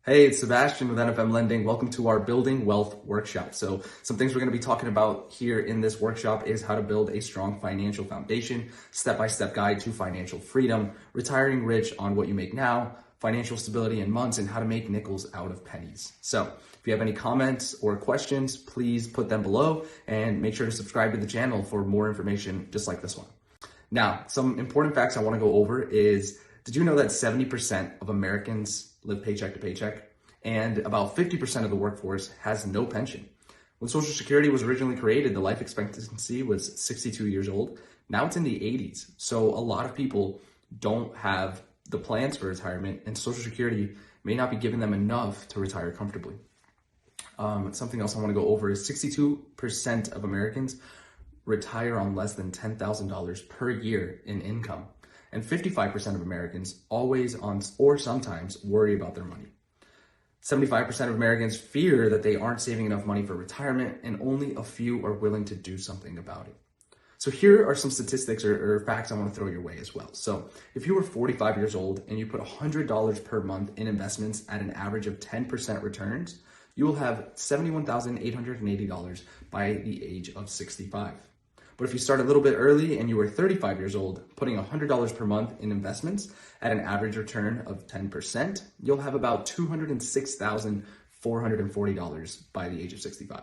Hey, it's Sebastian with NFM Lending. Welcome to our Building Wealth Workshop. So some things we're going to be talking about here in this workshop is how to build a strong financial foundation, step-by-step guide to financial freedom, retiring rich on what you make now, financial stability in months, and how to make nickels out of pennies. So if you have any comments or questions, please put them below and make sure to subscribe to the channel for more information just like this one. Now, some important facts I want to go over is, did you know that 70% of Americans live paycheck to paycheck, and about 50% of the workforce has no pension? When Social Security was originally created, the life expectancy was 62 years old. Now it's in the 80s. So a lot of people don't have the plans for retirement, and Social Security may not be giving them enough to retire comfortably. Something else I want to go over is 62% of Americans retire on less than $10,000 per year in income. And 55% of Americans always on or sometimes worry about their money. 75% of Americans fear that they aren't saving enough money for retirement, and only a few are willing to do something about it. So here are some statistics or facts I want to throw your way as well. So if you were 45 years old and you put $100 per month in investments at an average of 10% returns, you will have $71,880 by the age of 65. But if you start a little bit early and you were 35 years old, putting $100 per month in investments at an average return of 10%, you'll have about $206,440 by the age of 65.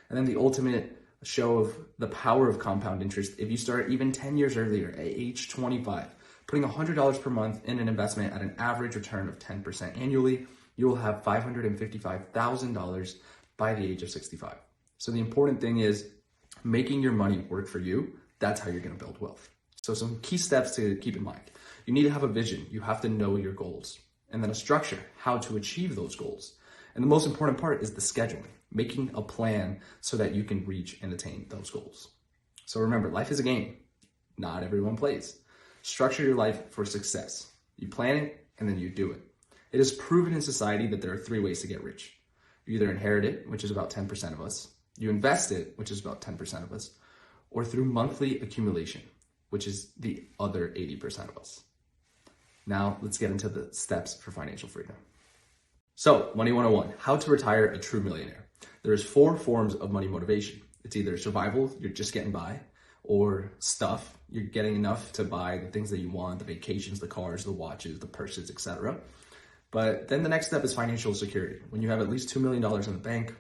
And then the ultimate show of the power of compound interest, if you start even 10 years earlier at age 25, putting $100 per month in an investment at an average return of 10% annually, you will have $555,000 by the age of 65. So the important thing is making your money work for you. That's how you're going to build wealth. So some key steps to keep in mind. You need to have a vision. You have to know your goals, and then a structure, how to achieve those goals. And the most important part is the scheduling, making a plan so that you can reach and attain those goals. So remember, life is a game. Not everyone plays. Structure your life for success. You plan it and then you do it. It is proven in society that there are three ways to get rich. You either inherit it, which is about 10% of us. You invest it, which is about 10% of us, or through monthly accumulation, which is the other 80% of us. Now, let's get into the steps for financial freedom. So, Money 101, how to retire a true millionaire. There's 4 forms of money motivation. It's either survival, you're just getting by, or stuff, you're getting enough to buy the things that you want, the vacations, the cars, the watches, the purses, etc. But then the next step is financial security. When you have at least $2 million in the bank,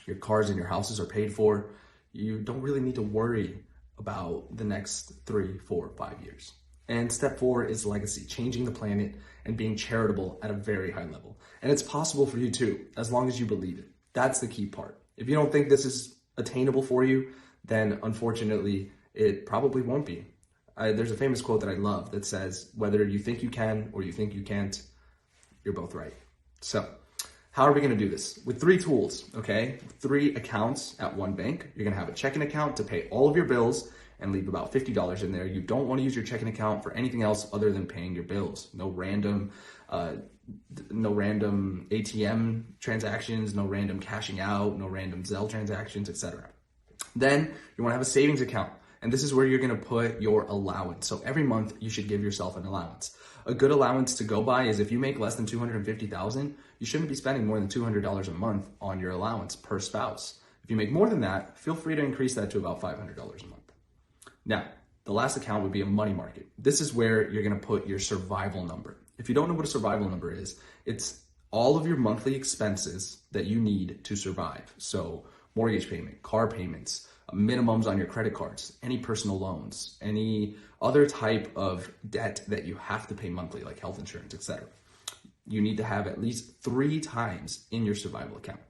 your cars and your houses are paid for, you don't really need to worry about the next 3, 4, 5 years. And step 4 is legacy, changing the planet and being charitable at a very high level. And it's possible for you too, as long as you believe it. That's the key part. If you don't think this is attainable for you, then unfortunately, it probably won't be. There's a famous quote that I love that says, whether you think you can or you think you can't, you're both right. So, how are we going to do this? With 3 tools, okay? 3 accounts at one bank. You're going to have a checking account to pay all of your bills and leave about $50 in there. You don't want to use your checking account for anything else other than paying your bills. No random ATM transactions, no random cashing out, no random Zelle transactions, etc. Then you want to have a savings account. And this is where you're going to put your allowance. So every month you should give yourself an allowance. A good allowance to go by is if you make less than $250,000, you shouldn't be spending more than $200 a month on your allowance per spouse. If you make more than that, feel free to increase that to about $500 a month. Now, the last account would be a money market. This is where you're going to put your survival number. If you don't know what a survival number is, it's all of your monthly expenses that you need to survive. So mortgage payment, car payments, minimums on your credit cards, any personal loans, any other type of debt that you have to pay monthly, like health insurance, etc. You need to have at least 3 times in your survival account.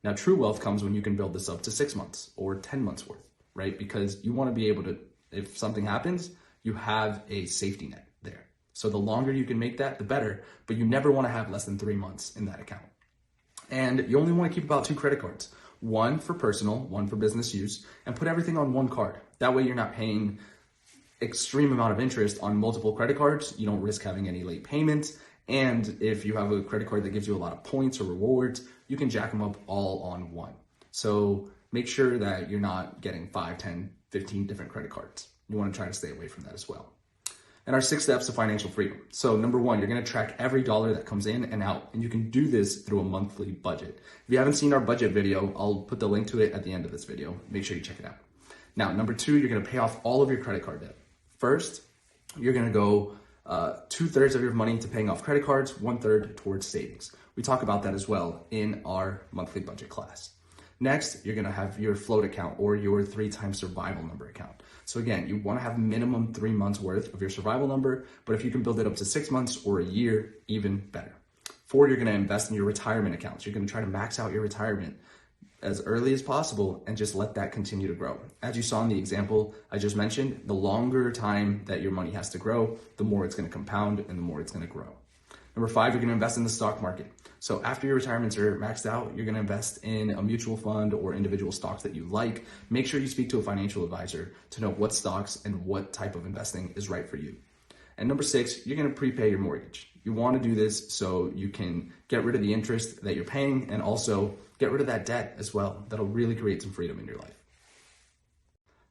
Now, true wealth comes when you can build this up to 6 months or 10 months worth, right? Because you want to be able to, if something happens, you have a safety net there. So the longer you can make that, the better, but you never want to have less than 3 months in that account. And you only want to keep about 2 credit cards. 1 for personal, 1 for business use, and put everything on 1 card. That way you're not paying extreme amount of interest on multiple credit cards. You don't risk having any late payments. And if you have a credit card that gives you a lot of points or rewards, you can jack them up all on 1. So make sure that you're not getting 5, 10, 15 different credit cards. You want to try to stay away from that as well. and our 6 steps to financial freedom. So number one, you're gonna track every dollar that comes in and out, and you can do this through a monthly budget. If you haven't seen our budget video, I'll put the link to it at the end of this video. Make sure you check it out. Now, number two, you're gonna pay off all of your credit card debt. First, you're gonna go 2/3 of your money to paying off credit cards, 1/3 towards savings. We talk about that as well in our monthly budget class. Next, you're gonna have your float account or your 3 times survival number account. So again, you wanna have minimum 3 months worth of your survival number, but if you can build it up to 6 months or a year, even better. 4, you're gonna invest in your retirement accounts. You're gonna try to max out your retirement as early as possible and just let that continue to grow. As you saw in the example I just mentioned, the longer time that your money has to grow, the more it's gonna compound and the more it's gonna grow. Number 5, you're gonna invest in the stock market. So after your retirements are maxed out, you're gonna invest in a mutual fund or individual stocks that you like. Make sure you speak to a financial advisor to know what stocks and what type of investing is right for you. And number 6, you're gonna prepay your mortgage. You wanna do this so you can get rid of the interest that you're paying and also get rid of that debt as well. That'll really create some freedom in your life.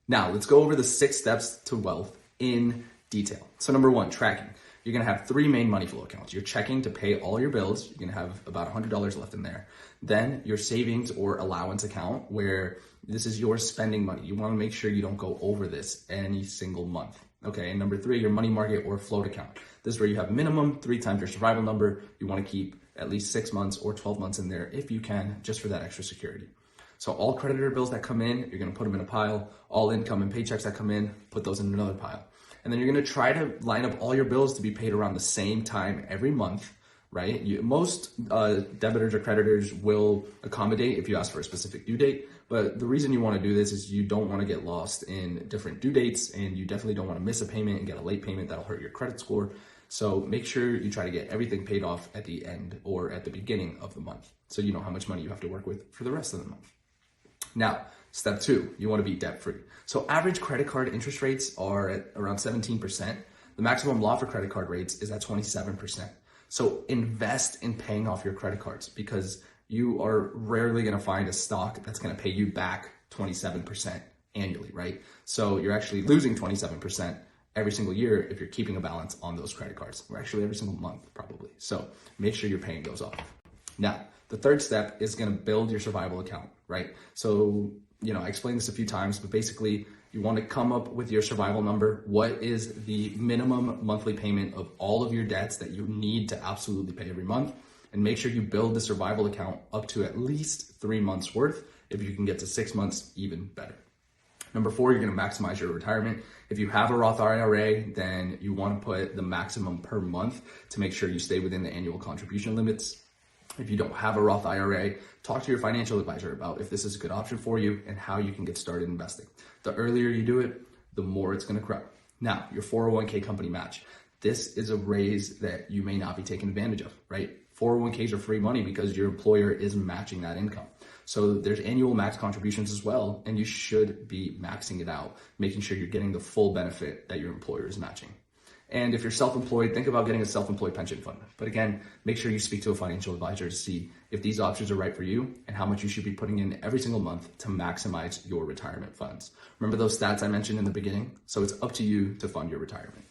Now, let's go over the 6 steps to wealth in detail. So number 1, tracking. You're gonna have 3 main money flow accounts. Your checking to pay all your bills. You're gonna have about $100 left in there. Then your savings or allowance account, where this is your spending money. You wanna make sure you don't go over this any single month. Okay, and number 3, your money market or float account. This is where you have minimum 3 times your survival number. You wanna keep at least 6 months or 12 months in there if you can, just for that extra security. So all creditor bills that come in, you're gonna put them in a pile. All income and paychecks that come in, put those in another pile. And then you're gonna try to line up all your bills to be paid around the same time every month, right? Most debitors or creditors will accommodate if you ask for a specific due date, but the reason you wanna do this is you don't wanna get lost in different due dates, and you definitely don't wanna miss a payment and get a late payment that'll hurt your credit score. So make sure you try to get everything paid off at the end or at the beginning of the month, so you know how much money you have to work with for the rest of the month. Now, step 2, you wanna be debt-free. So average credit card interest rates are at around 17%. The maximum law for credit card rates is at 27%. So invest in paying off your credit cards, because you are rarely gonna find a stock that's gonna pay you back 27% annually, right? So you're actually losing 27% every single year if you're keeping a balance on those credit cards, or actually every single month probably. So make sure you're paying those off. Now, the 3rd step is gonna build your survival account, right? So, I explained this a few times, but basically you wanna come up with your survival number. What is the minimum monthly payment of all of your debts that you need to absolutely pay every month? And make sure you build the survival account up to at least 3 months worth. If you can get to 6 months, even better. Number 4, you're gonna maximize your retirement. If you have a Roth IRA, then you wanna put the maximum per month to make sure you stay within the annual contribution limits. If you don't have a Roth IRA, talk to your financial advisor about if this is a good option for you and how you can get started investing. The earlier you do it, the more it's gonna grow. Now, your 401k company match. This is a raise that you may not be taking advantage of, right? 401ks are free money because your employer is matching that income. So there's annual max contributions as well, and you should be maxing it out, making sure you're getting the full benefit that your employer is matching. And if you're self-employed, think about getting a self-employed pension fund. But again, make sure you speak to a financial advisor to see if these options are right for you and how much you should be putting in every single month to maximize your retirement funds. Remember those stats I mentioned in the beginning? So it's up to you to fund your retirement.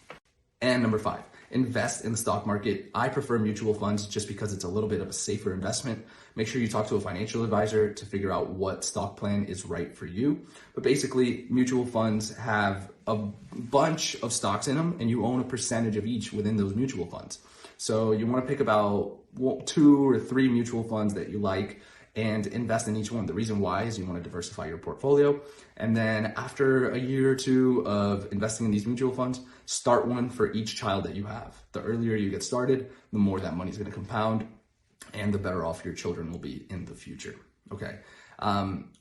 And number 5, invest in the stock market. I prefer mutual funds just because it's a little bit of a safer investment. Make sure you talk to a financial advisor to figure out what stock plan is right for you. But basically, mutual funds have a bunch of stocks in them, and you own a percentage of each within those mutual funds. So you want to pick about 2 or 3 mutual funds that you like and invest in each one. The reason why is you want to diversify your portfolio. And then after a year or 2 of investing in these mutual funds, start one for each child that you have. The earlier you get started, the more that money's going to compound and the better off your children will be in the future. Okay.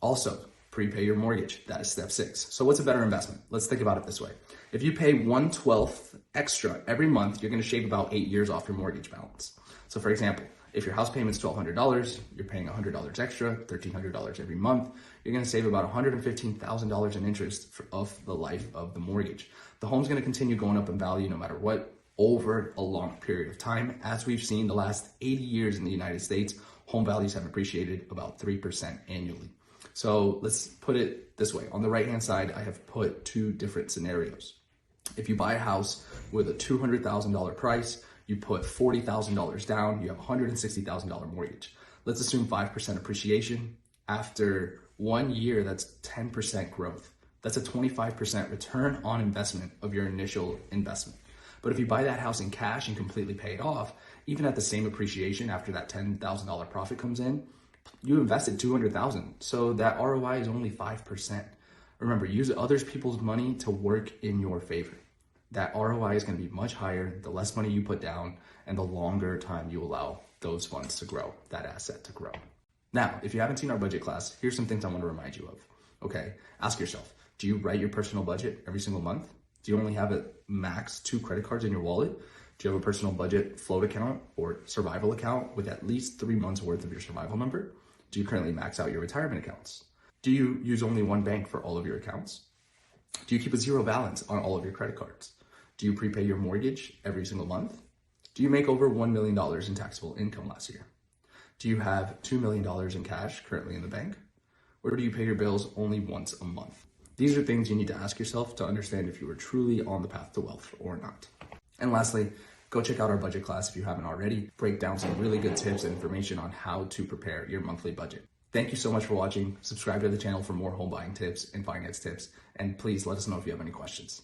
Also, prepay your mortgage. That is step 6. So what's a better investment? Let's think about it this way. If you pay 1/12 extra every month, you're going to shave about 8 years off your mortgage balance. So for example, if your house payment's $1,200, you're paying $100 extra, $1,300 every month, you're gonna save about $115,000 in interest of the life of the mortgage. The home's gonna continue going up in value no matter what over a long period of time. As we've seen the last 80 years in the United States, home values have appreciated about 3% annually. So let's put it this way. On the right-hand side, I have put 2 different scenarios. If you buy a house with a $200,000 price, you put $40,000 down, you have a $160,000 mortgage. Let's assume 5% appreciation. After 1 year, that's 10% growth. That's a 25% return on investment of your initial investment. But if you buy that house in cash and completely pay it off, even at the same appreciation after that $10,000 profit comes in, you invested $200,000. So that ROI is only 5%. Remember, use other people's money to work in your favor. That ROI is going to be much higher the less money you put down and the longer time you allow those funds to grow, that asset to grow. Now, if you haven't seen our budget class, here's some things I want to remind you of. Okay, ask yourself, do you write your personal budget every single month? Do you only have a max 2 credit cards in your wallet? Do you have a personal budget float account or survival account with at least 3 months worth of your survival number? Do you currently max out your retirement accounts? Do you use only one bank for all of your accounts? Do you keep a zero balance on all of your credit cards? Do you prepay your mortgage every single month? Do you make over $1 million in taxable income last year? Do you have $2 million in cash currently in the bank? Or do you pay your bills only once a month? These are things you need to ask yourself to understand if you are truly on the path to wealth or not. And lastly, go check out our budget class if you haven't already. Break down some really good tips and information on how to prepare your monthly budget. Thank you so much for watching. Subscribe to the channel for more home buying tips and finance tips. And please let us know if you have any questions.